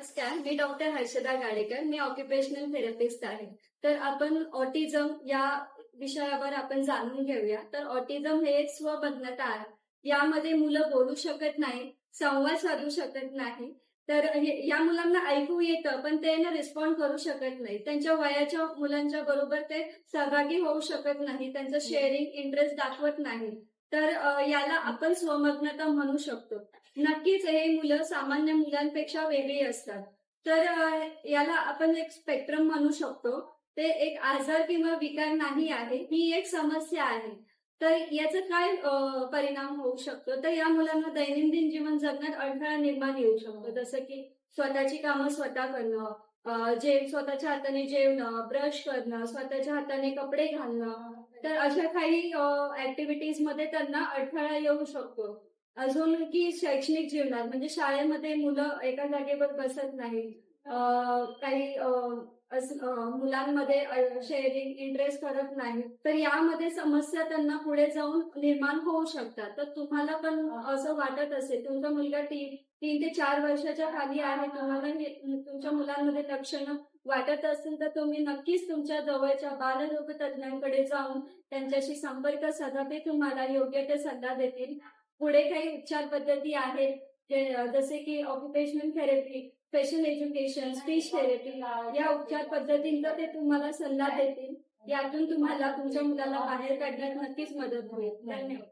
नमस्कार, मी डॉक्टर हर्षदा गाडेकर. मी occupational therapist आहे. तर आपण ऑटिझम या विषयावर आपण जाणून घेऊया. तर ऑटिझम हे एक स्वबद्धता आहे. यामध्ये मुलं बोलू शकत नाही, संवाद साधू शकत नाही. तर या मुलांना ऐकू येतं, पण ते रिस्पॉन्ड करू शकत नाही. त्यांच्या वयाच्या मुलांच्या बरोबर ते सहभागी होऊ शकत नाही. त्यांचं शेअरिंग इंटरेस्ट दाखवत नाही. तर याला आपण स्वमग्नता म्हणू शकतो. नक्कीच हे मुलं सामान्य मुलांपेक्षा वेगळी असतात. तर याला आपण एक स्पेक्ट्रम म्हणू शकतो. ते एक आजार किंवा विकार नाही आहे, ही एक समस्या आहे. तर याचा काय परिणाम होऊ शकतो? तर या मुलांना दैनंदिन जीवन जगण्यात अडथळा निर्माण येऊ शकतो. जसं की स्वतःची कामं स्वतः करणं, स्वतःच्या हाताने जेवणं, ब्रश करणं, स्वतःच्या हाताने कपडे घालणं. तर अशा काही ॲक्टिव्हिटीजमध्ये त्यांना अडथळा येऊ शकतो. अजून की शैक्षणिक जीवनात म्हणजे शाळेमध्ये मुलं एका जागेवर बसत नाहीत. काही मुलांमध्ये शेअरिंग इंटरेस्ट करत नाहीत. तर यामध्ये समस्या त्यांना पुढे जाऊन निर्माण होऊ शकतात. तर तुम्हाला पण असं वाटत असेल, तुमचा मुलगा 3 ते 4 वर्षाच्या खाली आहे, तुम्हाला हे तुमच्या मुलांमध्ये लक्षणं वाटत असेल, तर तुम्ही नक्कीच तुमच्या जवळच्या बालरोग तज्ञांकडे जाऊन त्यांच्याशी संपर्क साधा. ते तुम्हाला योग्य ते सल्ला देतील. पुढे काही उपचार पद्धती आहेत, जसे की occupational therapy, special education, speech therapy या उपचार पद्धतींचा ते तुम्हाला सल्ला देतील. यातून तुम्हाला तुमच्या मुलाला बाहेर काढण्यात नक्कीच मदत होईल. धन्यवाद.